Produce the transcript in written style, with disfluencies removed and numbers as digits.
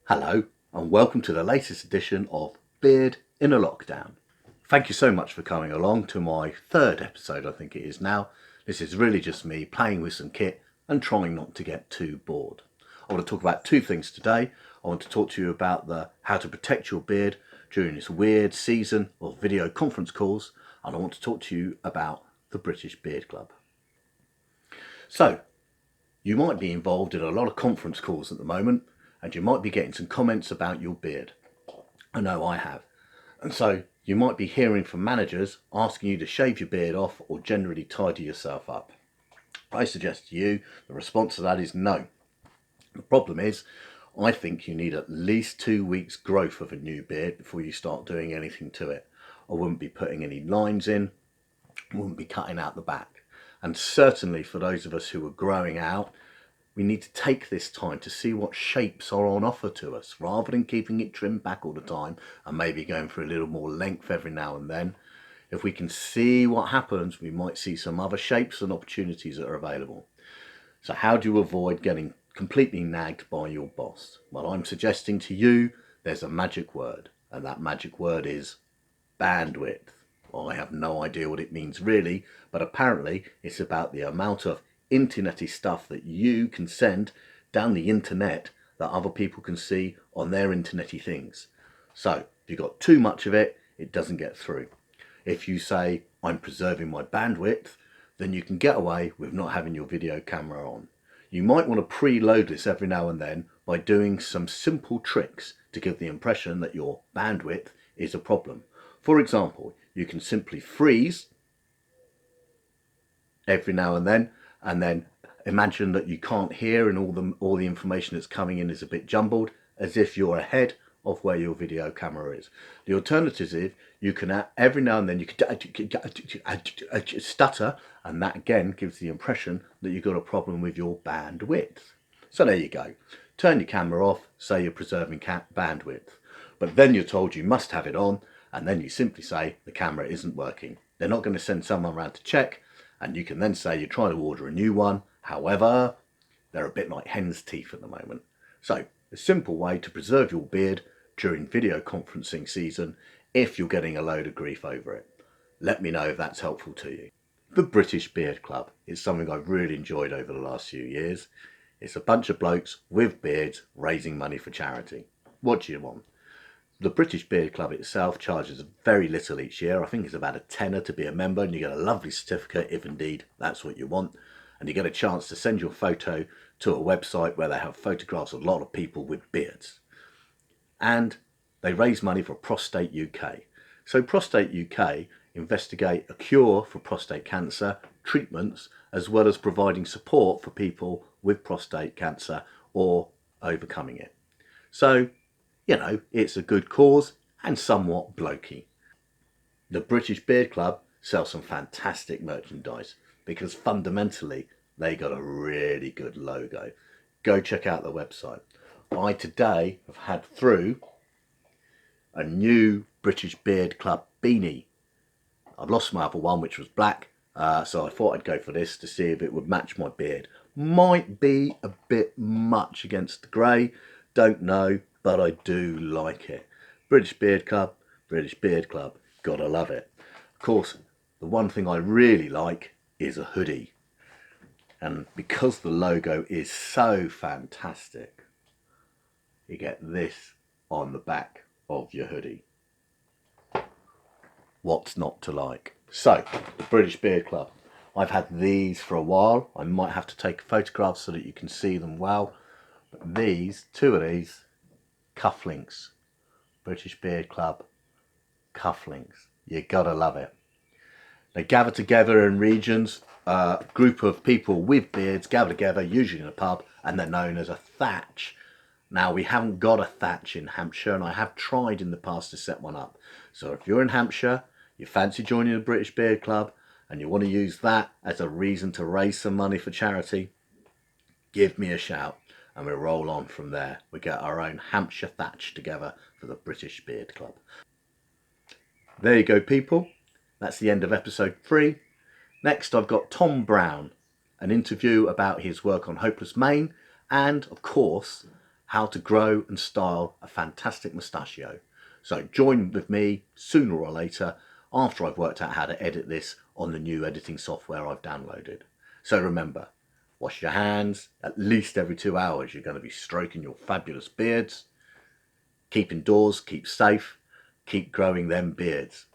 Hello and welcome to the latest edition of Beard in a Lockdown. Thank you so much for coming along to my third episode, I think it is now. This is really just me playing with some kit and trying not to get too bored. I want to talk about two things today. I want to talk to you about how to protect your beard during this weird season of video conference calls, and I want to talk to you about the British Beard Club. So, you might be involved in a lot of conference calls at the moment, and you might be getting some comments about your beard. I know I have. And so you might be hearing from managers asking you to shave your beard off or generally tidy yourself up. I suggest to you the response to that is no. The problem is, I think you need at least 2 weeks growth of a new beard before you start doing anything to it. I wouldn't be putting any lines in, I wouldn't be cutting out the back. And certainly for those of us who are growing out, we need to take this time to see what shapes are on offer to us, rather than keeping it trimmed back all the time and maybe going for a little more length every now and then. If we can see what happens, we might see some other shapes and opportunities that are available. So how do you avoid getting completely nagged by your boss? Well, I'm suggesting to you there's a magic word, and that magic word is bandwidth. I have no idea what it means really, but apparently it's about the amount of internety stuff that you can send down the internet that other people can see on their internety things. So if you've got too much of it, it doesn't get through. If you say, I'm preserving my bandwidth, then you can get away with not having your video camera on. You might want to preload this every now and then by doing some simple tricks to give the impression that your bandwidth is a problem. For example, you can simply freeze every now and then imagine that you can't hear and all the information that's coming in is a bit jumbled, as if you're ahead of where your video camera is. The alternative is you can every now and then you can stutter, and that again gives the impression that you've got a problem with your bandwidth. So there you go. Turn your camera off, say you're preserving bandwidth, but then you're told you must have it on, and then you simply say the camera isn't working. They're not going to send someone around to check, and you can then say you're trying to order a new one. However, they're a bit like hen's teeth at the moment. So a simple way to preserve your beard during video conferencing season if you're getting a load of grief over it. Let me know if that's helpful to you. The British Beard Club is something I've really enjoyed over the last few years. It's a bunch of blokes with beards raising money for charity. What do you want? The British Beard Club itself charges very little each year. I think it's about a tenner to be a member, and you get a lovely certificate if indeed that's what you want. And you get a chance to send your photo to a website where they have photographs of a lot of people with beards. And they raise money for Prostate UK. So Prostate UK investigate a cure for prostate cancer, treatments, as well as providing support for people with prostate cancer or overcoming it. So, you know, it's a good cause and somewhat blokey. The British Beard Club sells some fantastic merchandise because fundamentally they got a really good logo. Go check out the website. I today have had through a new British Beard Club beanie. I've lost my other one, which was black, so I thought I'd go for this to see if it would match my beard. Might be a bit much against the grey, don't know, but I do like it. British Beard Club, gotta love it. Of course, the one thing I really like is a hoodie. And because the logo is so fantastic, you get this on the back of your hoodie. What's not to like? So, the British Beard Club. I've had these for a while. I might have to take photographs so that you can see them well. But these, two of these, cufflinks. British Beard Club cufflinks. You gotta love it. They gather together in regions. A group of people with beards gather together, usually in a pub, and they're known as a thatch. Now, we haven't got a thatch in Hampshire, and I have tried in the past to set one up. So if you're in Hampshire, you fancy joining the British Beard Club, and you want to use that as a reason to raise some money for charity, give me a shout, and we'll roll on from there. We get our own Hampshire thatch together for the British Beard Club. There you go, people. That's the end of episode 3. Next, I've got Tom Brown, an interview about his work on Hopeless Maine, and, of course, how to grow and style a fantastic mustachio. So join with me sooner or later after I've worked out how to edit this on the new editing software I've downloaded. So remember, wash your hands at least every 2 hours. You're going to be stroking your fabulous beards. Keep indoors, keep safe, keep growing them beards.